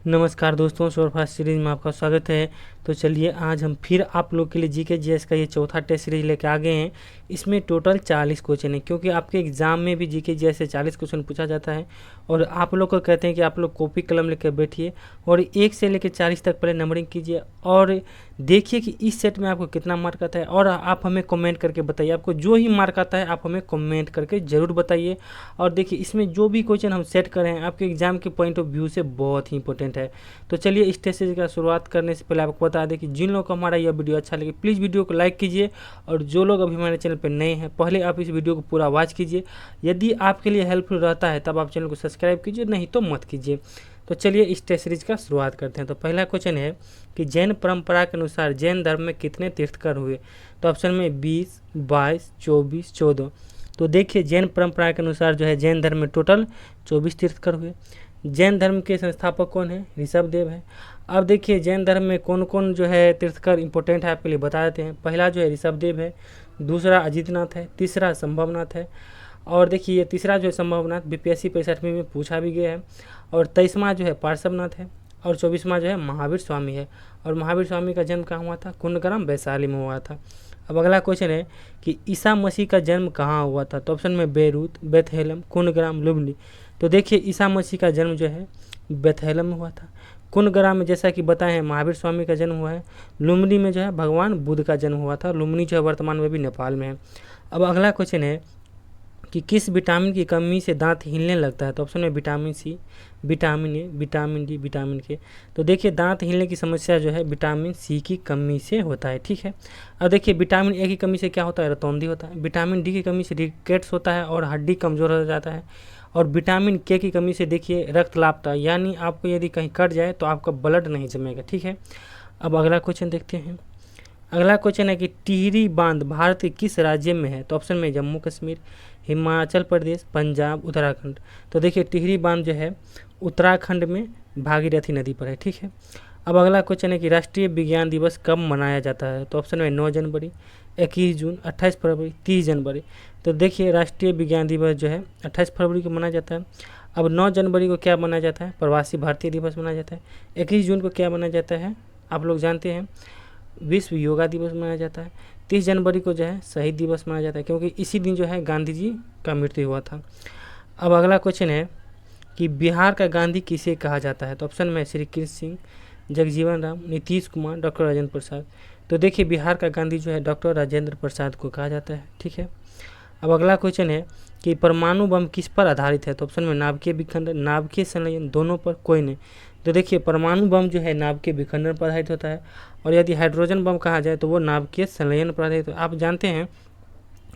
नमस्कार दोस्तों, superfast series में आपका स्वागत है। तो चलिए आज हम फिर आप लोग के लिए जीके जीएस का ये चौथा टेस्ट सीरीज लेके आ गए हैं। इसमें टोटल 40 क्वेश्चन है, क्योंकि आपके एग्जाम में भी जीके जीएस से 40 क्वेश्चन पूछा जाता है। और आप लोग को कहते हैं कि आप लोग कॉपी कलम लेकर बैठिए और 1 से लेकर 40 तक पहले नंबरिंग कीजिए और देखिए कि इस सेट में आपको कितना मार्क आता है। और आप हमें कमेंट करके बताइए, आपको जो ही मार्क आता है आप हमें कमेंट करके ज़रूर बताइए। और देखिए इसमें जो भी क्वेश्चन हम सेट कर रहे हैं आपके एग्जाम के पॉइंट ऑफ व्यू से बहुत ही इंपॉर्टेंट है। तो चलिए इस टेस्ट सीरीज का शुरुआत करने से पहले आपको बता दें कि जिन लोगों को हमारा यह वीडियो अच्छा लगे प्लीज़ वीडियो को लाइक कीजिए, और जो लोग अभी हमारे चैनल पर नए हैं पहले आप इस वीडियो को पूरा वॉच कीजिए। यदि आपके लिए हेल्पफुल रहता है तब आप चैनल को सब्सक्राइब कीजिए, नहीं तो मत कीजिए। तो चलिए इस टेस्ट सीरीज का शुरुआत करते हैं। तो पहला क्वेश्चन है कि जैन परंपरा के अनुसार जैन धर्म में कितने तीर्थकर हुए। तो ऑप्शन में 20, 22, 24, 14। तो देखिए जैन परंपरा के अनुसार जो है जैन धर्म में टोटल 24 तीर्थकर हुए। जैन धर्म के संस्थापक कौन है? ऋषभदेव है। अब देखिए जैन धर्म में कौन कौन जो है तीर्थकर इंपॉर्टेंट है आपके लिए बता देते हैं। पहला जो है ऋषभदेव है, दूसरा अजितनाथ है, तीसरा संभवनाथ है। और देखिए तीसरा जो है संभवनाथ बीपीएससी 65 में पूछा भी गया है। और 23वां जो है पार्श्वनाथ है। और 24वां जो है महावीर स्वामी है। और महावीर स्वामी का जन्म कहाँ हुआ था? कुंडग्राम वैशाली में हुआ था। अब अगला क्वेश्चन है कि ईसा मसीह का जन्म कहाँ हुआ था। तो ऑप्शन में बेरूत, बेथलेहम, कुंडग्राम, लुम्बिनी। तो देखिए ईसा मसीह का जन्म जो है बेथलेहम में हुआ था। कुंडग्राम में जैसा कि बताए हैं महावीर स्वामी का जन्म हुआ है। लुम्बिनी में जो है भगवान बुद्ध का जन्म हुआ था। लुम्बिनी जो है वर्तमान में भी नेपाल में है। अब अगला क्वेश्चन है कि किस विटामिन की कमी से दांत हिलने लगता है। तो ऑप्शन में vitamin C, vitamin A, vitamin D, vitamin K. तो देखिए दांत हिलने की समस्या जो है विटामिन सी की कमी से होता है, ठीक है। अब देखिए विटामिन ए की कमी से क्या होता है? रतौंधी होता है। विटामिन डी की कमी से रिकेट्स होता है और हड्डी कमज़ोर हो जाता है। और विटामिन के की कमी से देखिए रक्तलापता, यानी आपको यदि कहीं कट जाए तो आपका ब्लड नहीं जमेगा, ठीक है। अब अगला क्वेश्चन देखते हैं। अगला क्वेश्चन है कि टिहरी बांध भारत के किस राज्य में है। तो ऑप्शन में जम्मू कश्मीर, हिमाचल प्रदेश, पंजाब, उत्तराखंड। तो देखिए टिहरी बांध जो है उत्तराखंड में भागीरथी नदी पर है, ठीक है। अब अगला क्वेश्चन है कि राष्ट्रीय विज्ञान दिवस कब मनाया जाता है। तो ऑप्शन में 9 जनवरी, 21 जून, 28 फरवरी, 30 जनवरी। तो देखिए राष्ट्रीय विज्ञान दिवस जो है 28 फरवरी को मनाया जाता है। अब 9 जनवरी को क्या मनाया जाता है? प्रवासी भारतीय दिवस मनाया जाता है। 21 जून को क्या मनाया जाता है? आप लोग जानते हैं विश्व योगा दिवस मनाया जाता है। 30 जनवरी को जो है शहीद दिवस मनाया जाता है, क्योंकि इसी दिन जो है गांधी जी का मृत्यु हुआ था। अब अगला क्वेश्चन है कि बिहार का गांधी किसे कहा जाता है। तो ऑप्शन में श्री कृष्ण सिंह, जगजीवन राम, नीतीश कुमार, डॉक्टर राजेंद्र प्रसाद। तो देखिए बिहार का गांधी जो है डॉक्टर राजेंद्र प्रसाद को कहा जाता है, ठीक है। अब अगला क्वेश्चन है कि परमाणु बम किस पर आधारित है। तो ऑप्शन में नाभिकीय विखंडन, नाभिकीय संलयन, दोनों पर, कोई नहीं। तो देखिए परमाणु बम जो है नाभिकीय विखंडन पर आधारित होता है, और यदि हाइड्रोजन बम कहा जाए तो वो नाभिकीय संलयन पर आधारित। आप जानते हैं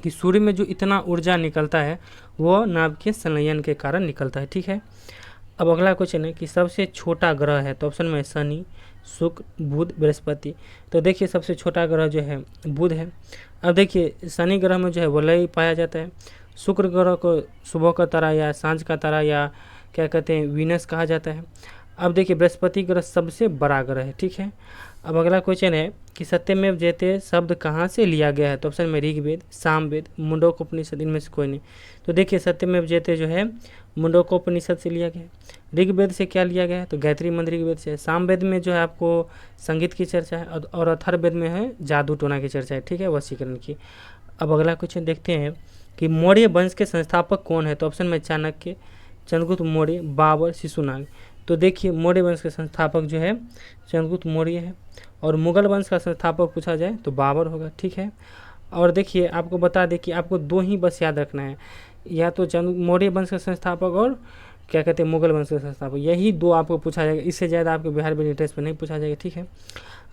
कि सूर्य में जो इतना ऊर्जा निकलता है वो नाभिकीय संलयन के कारण निकलता है, ठीक है। अब अगला क्वेश्चन है कि सबसे छोटा ग्रह है। तो ऑप्शन में शनि, शुक्र, बुध, बृहस्पति। तो देखिए सबसे छोटा ग्रह जो है बुध है। अब देखिए शनि ग्रह में जो है वलय पाया जाता है। शुक्र ग्रह को सुबह का तारा या सांझ का तारा या क्या कहते हैं वीनस कहा जाता है। अब देखिए बृहस्पति ग्रह सबसे बड़ा ग्रह है, ठीक है। अब अगला क्वेश्चन है कि सत्यमेव जयते शब्द कहाँ से लिया गया है। तो ऑप्शन में ऋग्वेद, सामवेद, मुंडकोपनिषद, इनमें से कोई नहीं। तो देखिए सत्यमेव जयते जो है मुंडकोपनिषद से लिया गया है। ऋग्वेद से क्या लिया गया है? तो गायत्री मंत्र ऋग्वेद से। सामवेद में जो है आपको संगीत की चर्चा है, और अथर्ववेद में है जादू टोना की चर्चा है, ठीक है, वशीकरण की। अब अगला क्वेश्चन देखते हैं कि मौर्य वंश के संस्थापक कौन है। तो ऑप्शन में चाणक्य, चंद्रगुप्त मौर्य, बाबर, शिशुनाग। तो देखिए मौर्य वंश के संस्थापक जो है चंद्रगुप्त मौर्य है। और मुगल वंश का संस्थापक पूछा जाए तो बाबर होगा, ठीक है। और देखिए आपको बता दें कि आपको 2 ही बस याद रखना है, या तो मौर्य वंश का संस्थापक और क्या कहते हैं मुगल वंश का संस्थापक, यही 2 आपको पूछा जाएगा। इससे ज़्यादा आपको बिहार में टेस्ट पर नहीं पूछा जाएगा, ठीक है।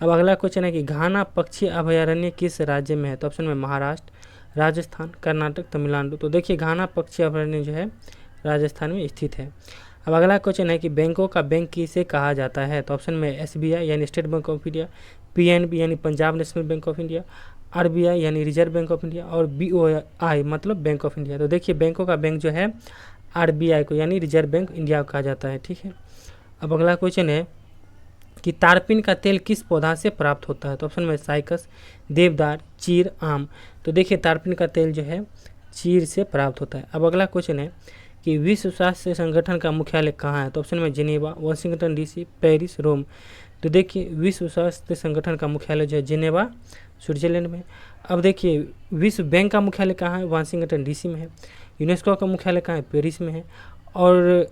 अब अगला क्वेश्चन है कि घाना पक्षी अभयारण्य किस राज्य में है। तो ऑप्शन में महाराष्ट्र, राजस्थान, कर्नाटक, तमिलनाडु। तो देखिए घाना पक्षी अभयारण्य जो है राजस्थान में स्थित है। अब अगला क्वेश्चन है कि बैंकों का बैंक किसे कहा जाता है। तो ऑप्शन में एसबीआई यानी state bank of India, PNB यानी Punjab national bank of India, RBI यानी रिजर्व बैंक ऑफ इंडिया, और बीओआई मतलब बैंक ऑफ इंडिया। तो देखिए बैंकों का बैंक जो है आरबीआई को यानी रिजर्व बैंक इंडिया को कहा जाता है, ठीक है। अब अगला क्वेश्चन है कि तारपीन का तेल किस पौधा से प्राप्त होता है। तो ऑप्शन में साइकस, देवदार, चीर, आम। तो देखिए तारपीन का तेल जो है चीर से प्राप्त होता है। अब अगला क्वेश्चन है कि विश्व स्वास्थ्य संगठन का मुख्यालय कहाँ है? तो ऑप्शन में जिनेवा, वाशिंगटन डीसी, पेरिस, रोम। तो देखिए विश्व स्वास्थ्य संगठन का मुख्यालय जो है जिनेवा स्विट्जरलैंड में। अब देखिए विश्व बैंक का मुख्यालय कहाँ है? वाशिंगटन डीसी में है। यूनेस्को का मुख्यालय कहाँ है? पेरिस में है। और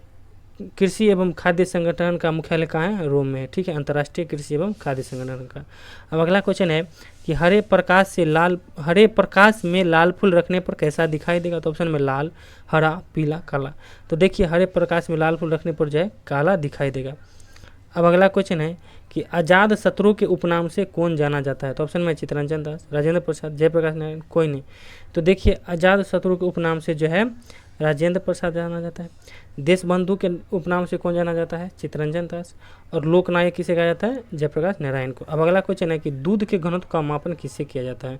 कृषि एवं खाद्य संगठन का मुख्यालय कहाँ है? रोम में है। ठीक है, अंतर्राष्ट्रीय कृषि एवं खाद्य संगठन का। अब अगला क्वेश्चन है कि हरे प्रकाश में लाल फूल रखने पर कैसा दिखाई देगा? तो ऑप्शन में लाल, हरा, पीला, काला। तो देखिए हरे प्रकाश में लाल फूल रखने पर जो है काला दिखाई देगा। अब अगला क्वेश्चन है कि अजात शत्रु के उपनाम से कौन जाना जाता है? तो ऑप्शन में चित्तरंजन दास, राजेंद्र प्रसाद, जयप्रकाश नारायण, कोई नहीं। तो देखिए अजात शत्रु के उपनाम से जो है राजेंद्र प्रसाद जाना जाता है। देशबंधु के उपनाम से कौन जाना जाता है? चित्तरंजन दास। और लोकनायक किसे कहा जाता है? जयप्रकाश नारायण को। अब अगला क्वेश्चन है कि दूध के घनत्व का मापन किससे किया जाता है?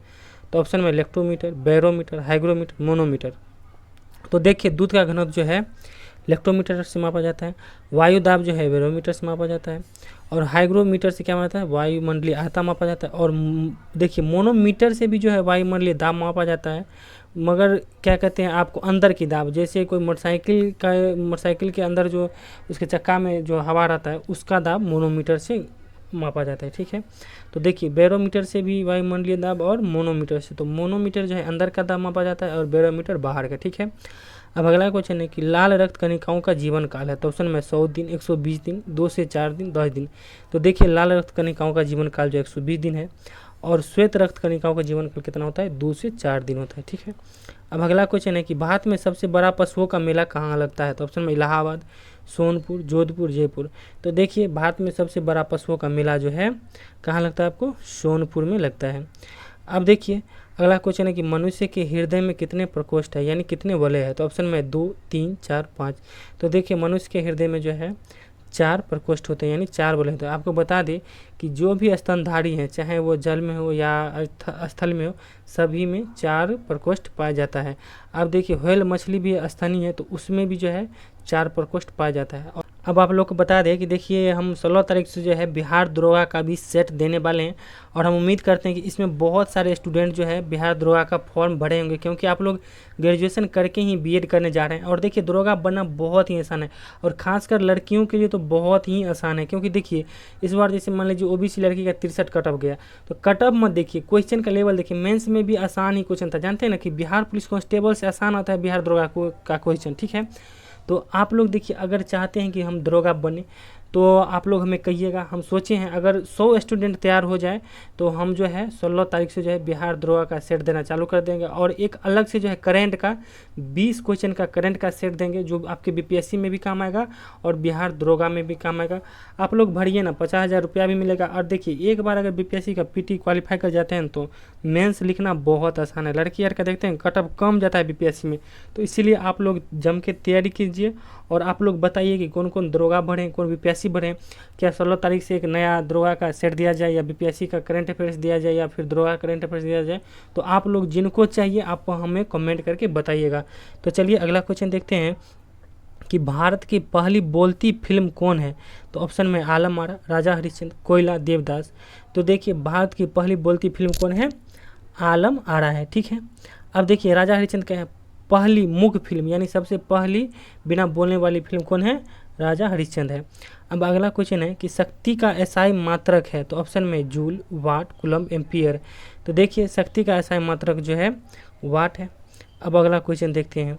तो ऑप्शन में इलेक्ट्रोमीटर, बैरोमीटर, हाइग्रोमीटर, मोनोमीटर। तो देखिए दूध का घनत्व जो है इलेक्ट्रोमीटर से मापा जाता है, वायु दाब जो है बैरोमीटर से मापा जाता है, और हाइग्रोमीटर से क्या मापा जाता है? वायुमंडलीय आर्द्रता मापा जाता है। और देखिए मोनोमीटर से भी जो है वायुमंडलीय दाब मापा जाता है, मगर क्या कहते हैं आपको अंदर की दाब, जैसे कोई मोटरसाइकिल के अंदर जो उसके चक्का में जो हवा रहता है उसका दाब मोनोमीटर से मापा जाता है। ठीक है, तो देखिए बैरोमीटर से भी वायुमंडलीय दाब और मोनोमीटर से, तो मोनोमीटर जो है अंदर का दाब मापा जाता है और बैरोमीटर बाहर का। ठीक है, अब अगला क्वेश्चन है कि लाल रक्त कणिकाओं का जीवन काल है? तो ऑप्शन में 100 दिन, 120 दिन, 2 से 4 दिन, 10 दिन। तो देखिए लाल रक्त कणिकाओं का जीवन काल जो 120 दिन है, और श्वेत रक्त कणिकाओं का जीवन काल कितना होता है? 2 से 4 दिन होता है। ठीक है, अब अगला क्वेश्चन है कि भारत में सबसे बड़ा पशुओं का मेला कहाँ लगता है? तो ऑप्शन में इलाहाबाद, सोनपुर, जोधपुर, जयपुर। तो देखिए भारत में सबसे बड़ा पशुओं का मेला जो है कहाँ लगता है आपको? सोनपुर में लगता है। अब देखिए अगला क्वेश्चन है कि मनुष्य के हृदय में कितने प्रकोष्ठ है, यानी कितने वलय है? तो ऑप्शन में 2, 3, 4, 5। तो देखिए मनुष्य के हृदय में जो है 4 प्रकोष्ठ होते हैं, यानी 4 वलय होते हैं। आपको बता दें कि जो भी स्तनधारी हैं, चाहे वो जल में हो या स्थल में हो, सभी में 4 प्रकोष्ठ पाया जाता है। अब देखिए व्हेल मछली भी स्तनी है, तो उसमें भी जो है 4 प्रकोष्ठ पाया जाता है। अब आप लोग को बता दें कि देखिए हम 16 तारीख से जो है बिहार दरोगा का भी सेट देने वाले हैं, और हम उम्मीद करते हैं कि इसमें बहुत सारे स्टूडेंट जो है बिहार दरोगा का फॉर्म भरे होंगे, क्योंकि आप लोग ग्रेजुएशन करके ही बीएड करने जा रहे हैं। और देखिए दरोगा बनना बहुत ही आसान है, और खासकर लड़कियों के लिए तो बहुत ही आसान है, क्योंकि देखिए इस बार जैसे मान लीजिए ओबीसी लड़की का 63 कटअप गया, तो कटअप मत देखिए, क्वेश्चन का लेवल देखिए। मेंस में भी आसान ही क्वेश्चन था, जानते हैं ना कि बिहार पुलिस कांस्टेबल से आसान आता है बिहार दरोगा का क्वेश्चन। ठीक है, तो आप लोग देखिए अगर चाहते हैं कि हम दरोगा बने तो आप लोग हमें कहिएगा। हम सोचे हैं अगर 100 स्टूडेंट तैयार हो जाए तो हम जो है 16 तारीख से जो है बिहार दरोगा का सेट देना चालू कर देंगे, और एक अलग से जो है करेंट का 20 क्वेश्चन का करेंट का सेट देंगे, जो आपके बीपीएससी में भी काम आएगा और बिहार दरोगा में भी काम आएगा। आप लोग भरिए ना, 50,000 रुपया भी मिलेगा। और देखिए एक बार अगर बीपीएससी का पीटी क्वालिफाई कर जाते हैं तो मेंस लिखना बहुत आसान है। लड़की यार का देखते हैं कटअप कम जाता है बीपीएससी में, तो इसीलिए आप लोग जम के तैयारी कीजिए। और आप लोग बताइए कि कौन कौन दरोगा भरें, कौन बीपीएससी भरें। क्या 16 तारीख से एक नया दरोगा का सेट दिया जाए, या बीपीएससी का करंट अफेयर्स दिया जाए, या फिर दरोगा करंट अफेयर्स दिया जाए? तो आप लोग जिनको चाहिए आप हमें कमेंट करके बताइएगा। तो चलिए अगला क्वेश्चन देखते हैं कि भारत की पहली बोलती फिल्म कौन है? तो ऑप्शन में आलम आरा, राजा हरिश्चंद्र, कोयला, देवदास। तो देखिए भारत की पहली बोलती फिल्म कौन है? आलम आरा है। ठीक है, अब देखिए राजा हरिश्चंद्र क्या है? पहली मूक फिल्म, यानी सबसे पहली बिना बोलने वाली फिल्म कौन है? राजा हरिश्चंद्र है। अब अगला क्वेश्चन है कि शक्ति का एसआई मात्रक है? तो ऑप्शन में जूल, वाट, कूलम्ब, एम्पियर। तो देखिए शक्ति का एसआई मात्रक जो है वाट है। अब अगला क्वेश्चन देखते हैं,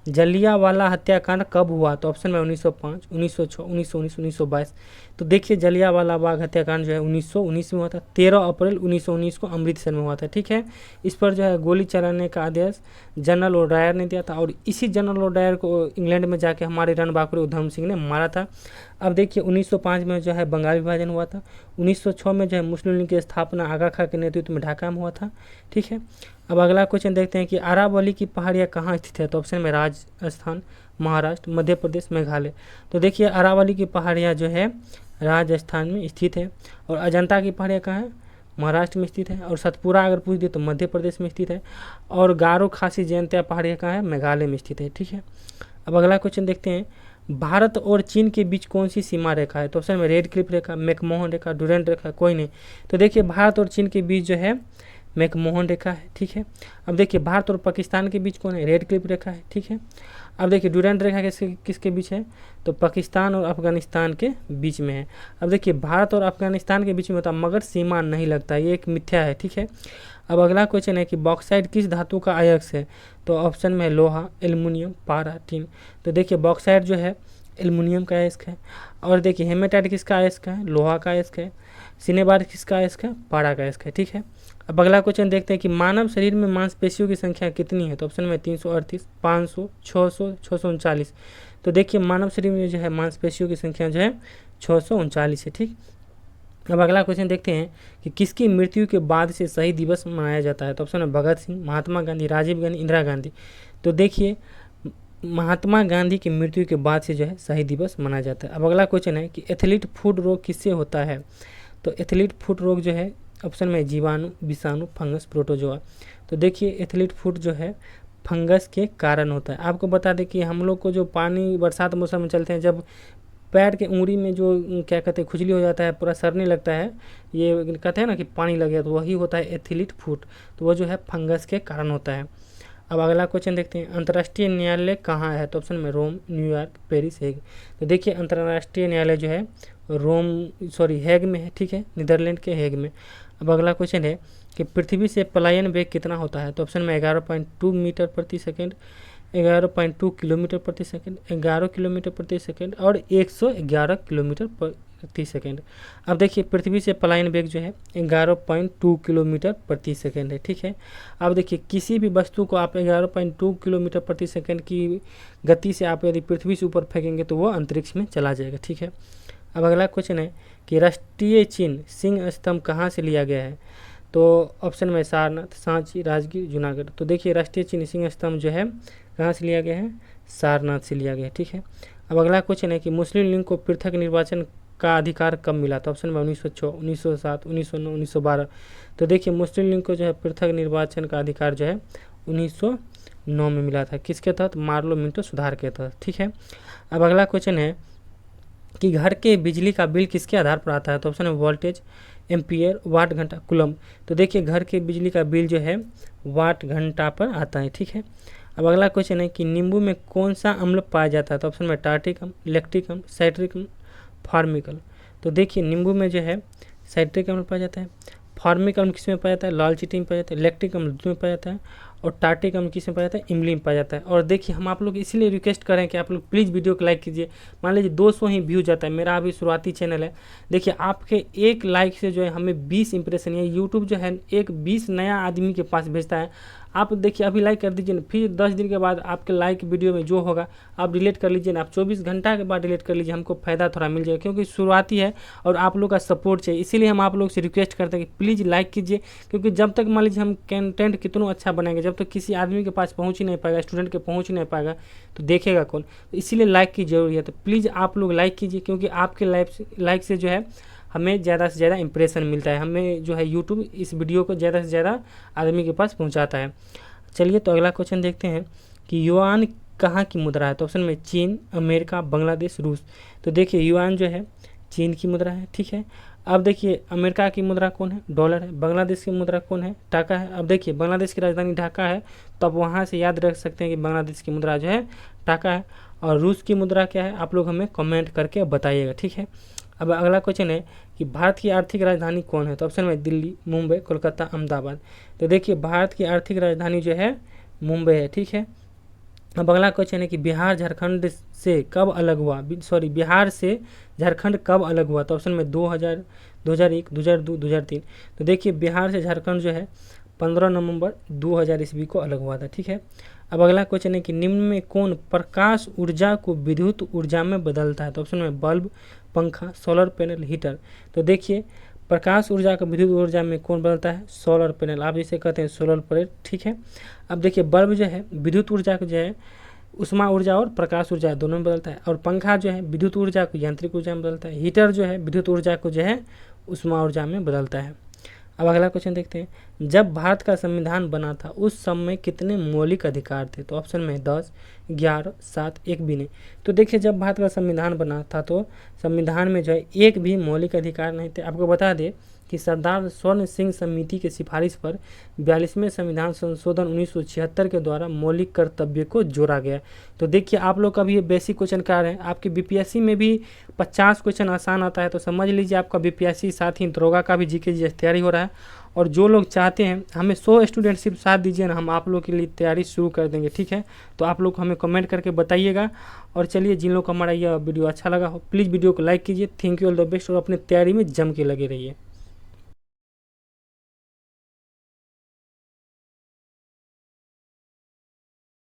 जलियांवाला हत्याकांड कब हुआ? तो ऑप्शन में 1905, 1906, 1919, 1922। तो देखिए जलियांवाला बाग हत्याकांड जो है 1919 में हुआ था। 13 अप्रैल 1919 को अमृतसर में हुआ था। ठीक है, इस पर जो है गोली चलाने का आदेश जनरल ओडायर ने दिया था, और इसी जनरल ओडायर को इंग्लैंड में जाके हमारे रणबांकुर उधम सिंह ने मारा था। अब देखिए 1905 में जो है बंगाल विभाजन हुआ था। 1906 में जो है मुस्लिम लीग की स्थापना आगा खां के नेतृत्व में ढाका में हुआ था। ठीक है, अब अगला क्वेश्चन देखते हैं कि अरावली की पहाड़ियाँ कहाँ स्थित है? तो ऑप्शन में राजस्थान, महाराष्ट्र, मध्य प्रदेश, मेघालय। तो देखिए अरावली की पहाड़ियाँ जो है राजस्थान में स्थित है, और अजंता की पहाड़ियाँ कहाँ है? महाराष्ट्र में स्थित है, और सतपुरा अगर पूछ दे तो मध्य प्रदेश में स्थित है, और गारो खासी जयंतिया पहाड़ियाँ कहाँ है? मेघालय में स्थित है। ठीक है, अब अगला क्वेश्चन देखते हैं, भारत और चीन के बीच कौन सी सीमा रेखा है? तो ऑप्शन में रेड क्लिफ रेखा, मैकमोहन रेखा, डुरेंट रेखा, कोई नहीं। तो देखिए भारत और चीन के बीच जो है मैकमोहन रेखा है। ठीक है, अब देखिए भारत और पाकिस्तान के बीच कौन है? रेड क्लिफ रेखा है। ठीक है, अब देखिए ड्यूरेंट रेखा किसके बीच है, तो पाकिस्तान और अफगानिस्तान के बीच में है। अब देखिए भारत और अफगानिस्तान के बीच में होता है मगर सीमा नहीं लगता, ये एक मिथ्या है, ठीक है। अब अगला क्वेश्चन है कि बॉक्साइट किस धातु का अयस्क है, तो ऑप्शन में है लोहा, एल्युमिनियम, पारा, टिन। तो देखिए बॉक्साइट जो है एल्युमिनियम का अयस्क है। और देखिए हेमेटाइट किसका अयस्क है, लोहा का अयस्क है। सिनेबार किसका अयस्क है, पारा का अयस्क है, ठीक है। अब अगला क्वेश्चन देखते हैं कि मानव शरीर में मांसपेशियों की संख्या कितनी है, तो ऑप्शन में 338, 500, 600, 639। तो देखिए मानव शरीर में जो है मांसपेशियों की संख्या जो है 639 है, ठीक। अब अगला क्वेश्चन देखते हैं कि किसकी मृत्यु के बाद से शहीद दिवस मनाया जाता है, तो ऑप्शन में भगत सिंह, महात्मा गांधी, राजीव गांधी, इंदिरा गांधी। तो देखिए महात्मा गांधी की मृत्यु के बाद से जो है शहीद दिवस मनाया जाता है। अब अगला क्वेश्चन है कि एथलीट फुट रोग किससे होता है, तो एथलीट फुट रोग जो है ऑप्शन में जीवाणु, विषाणु, फंगस, प्रोटोजोआ। तो देखिए एथलीट फुट जो है फंगस के कारण होता है। आपको बता दें कि हम लोग को जो पानी बरसात मौसम में चलते हैं, जब पैर के उंगली में जो क्या कहते हैं खुजली हो जाता है, पूरा सरने लगता है, ये कहते हैं ना कि पानी लग गया, तो वही होता है एथलीट फुट, तो वो जो है फंगस के कारण होता है। अब अगला क्वेश्चन देखते हैं अंतर्राष्ट्रीय न्यायालय कहाँ है, तो ऑप्शन में रोम, न्यूयॉर्क, पेरिस, हेग। तो देखिए अंतर्राष्ट्रीय न्यायालय जो है हेग में है, ठीक है, नीदरलैंड के हेग में। अब अगला क्वेश्चन है कि पृथ्वी से पलायन वेग कितना होता है, तो ऑप्शन में 11.2 मीटर प्रति सेकंड, 11.2 किलोमीटर प्रति सेकंड, 11 किलोमीटर प्रति सेकंड और 111 किलोमीटर प्रति सेकंड। अब देखिए पृथ्वी से पलायन वेग जो है 11.2 किलोमीटर प्रति सेकंड है, ठीक है। अब देखिए किसी भी वस्तु को आप 11.2 किलोमीटर प्रति सेकंड की गति से आप यदि पृथ्वी से ऊपर फेंकेंगे तो वो अंतरिक्ष में चला जाएगा, ठीक है। अब अगला क्वेश्चन है कि राष्ट्रीय चिन्ह सिंह स्तंभ कहाँ से लिया गया है, तो ऑप्शन में सारनाथ, सांची, राजगीर, जूनागढ़। तो देखिए राष्ट्रीय चिन्ह सिंह स्तंभ जो है कहाँ से लिया गया है, सारनाथ से लिया गया है, ठीक है। अब अगला क्वेश्चन है कि मुस्लिम लीग को पृथक निर्वाचन का अधिकार कब मिला, तो ऑप्शन में 1906, 1907, 1909, 1912। तो देखिए मुस्लिम लीग को जो है पृथक निर्वाचन का अधिकार जो है 1909 में मिला था, किसके तहत, मार्लो मिंटो सुधार के तहत, ठीक है। अब अगला क्वेश्चन है कि घर के बिजली का बिल किसके आधार पर आता है, तो ऑप्शन है वोल्टेज, एम्पियर, वाट, घंटा, कुलम। तो देखिए घर के बिजली का बिल जो है वाट घंटा पर आता है, ठीक है। अब अगला क्वेश्चन है कि नींबू में कौन सा अम्ल पाया जाता है, तो ऑप्शन में टार्टिक अम्ल, लैक्टिक अम्ल, साइट्रिक अम्ल, फार्मिक अम्ल। तो देखिए नींबू में जो है साइट्रिक अम्ल पाया जाता है, फार्मिक अम्ल किस में पाया जाता है, लाल चींटी में पाया जाता है, लैक्टिक अम्ल दूध में पाया जाता है और टार्टिक अम्ल किस में पाया जाता है, इमली में पाया जाता है। और देखिए हम आप लोग इसलिए रिक्वेस्ट करें कि आप लोग प्लीज़ वीडियो को लाइक कीजिए। मान लीजिए 200 ही व्यूज जाता है, मेरा अभी शुरुआती चैनल है। देखिए आपके एक लाइक से जो है हमें 20 इंप्रेशन, या यूट्यूब जो है एक 20 नया आदमी के पास भेजता है। आप देखिए अभी लाइक कर दीजिए ना, फिर 10 दिन के बाद आपके लाइक वीडियो में जो होगा आप डिलीट कर लीजिए ना, आप 24 घंटा के बाद डिलीट कर लीजिए, हमको फ़ायदा थोड़ा मिल जाएगा, क्योंकि शुरुआती है और आप लोग का सपोर्ट चाहिए। इसीलिए हम आप लोग से रिक्वेस्ट करते हैं कि प्लीज़ लाइक कीजिए, क्योंकि जब तक मान लीजिए हम कंटेंट कितना अच्छा बनाएंगे, जब तक किसी आदमी के पास पहुँच ही नहीं पाएगा, स्टूडेंट के पहुँच ही नहीं पाएगा, तो देखेगा कौन। तो इसीलिए लाइक की जरूरी है, तो प्लीज़ आप लोग लाइक कीजिए, क्योंकि आपके लाइक से जो है हमें ज़्यादा से ज़्यादा इंप्रेशन मिलता है, हमें जो है यूट्यूब इस वीडियो को ज़्यादा से ज़्यादा आदमी के पास पहुँचाता है। चलिए तो अगला क्वेश्चन देखते हैं कि युआन कहाँ की मुद्रा है, तो ऑप्शन में चीन, अमेरिका, बांग्लादेश, रूस। तो देखिए युआन जो है चीन की मुद्रा है, ठीक है। अब देखिए अमेरिका की मुद्रा कौन है, डॉलर है। बांग्लादेश की मुद्रा कौन है, टाका है। अब देखिए बांग्लादेश की राजधानी ढाका है, तो आप वहाँ से याद रख सकते हैं कि बांग्लादेश की मुद्रा जो है टाका है। और रूस की मुद्रा क्या है, आप लोग हमें कमेंट करके बताइएगा, ठीक है। अब अगला क्वेश्चन है कि भारत की आर्थिक राजधानी कौन है, तो ऑप्शन में दिल्ली, मुंबई, कोलकाता, अहमदाबाद। तो देखिए भारत की आर्थिक राजधानी जो है मुंबई है, ठीक है। अब अगला क्वेश्चन है कि बिहार झारखंड से कब अलग हुआ, बिहार से झारखंड कब अलग हुआ, तो ऑप्शन में 2000, 2001, 2002, 2003। तो देखिए बिहार से झारखंड जो है 15 नवंबर 2000 ईस्वी को अलग हुआ था, ठीक है। अब अगला क्वेश्चन है कि निम्न में कौन प्रकाश ऊर्जा को विद्युत ऊर्जा में बदलता है, तो ऑप्शन में बल्ब, पंखा, सोलर पैनल, हीटर। तो देखिए प्रकाश ऊर्जा को विद्युत ऊर्जा में कौन बदलता है, सोलर पैनल, आप जिसे कहते हैं सोलर प्लेट, ठीक है। अब देखिए बल्ब जो है विद्युत ऊर्जा को जो है उष्मा ऊर्जा और प्रकाश ऊर्जा दोनों में बदलता है, और पंखा जो है विद्युत ऊर्जा को यांत्रिक ऊर्जा में बदलता है, हीटर जो है विद्युत ऊर्जा को जो है उष्मा ऊर्जा में बदलता है। अब अगला क्वेश्चन देखते हैं, जब भारत का संविधान बना था उस समय कितने मौलिक अधिकार थे, तो ऑप्शन में 10, 11, 7 एक भी नहीं। तो देखिए जब भारत का संविधान बना था तो संविधान में जो है एक भी मौलिक अधिकार नहीं थे। आपको बता दें कि सरदार स्वर्ण सिंह समिति की सिफारिश पर 42वें संविधान संशोधन 1976 के द्वारा मौलिक कर्तव्य को जोड़ा गया। तो देखिए आप लोग का भी ये बेसिक क्वेश्चन कार्य है, आपके बीपीएससी में भी 50 क्वेश्चन आसान आता है, तो समझ लीजिए आपका बीपीएससी साथ ही दरोगा का भी जीके जीएस तैयारी हो रहा है। और जो लोग चाहते हैं हमें 100 स्टूडेंट सिर्फ साथ दीजिए ना, हम आप लोग के लिए तैयारी शुरू कर देंगे, ठीक है। तो आप लोग हमें कमेंट करके बताइएगा। और चलिए जिन लोग को हमारा यह वीडियो अच्छा लगा हो प्लीज़ वीडियो को लाइक कीजिए। Thank you, all the best, और अपने तैयारी में जम के लगे रहिए।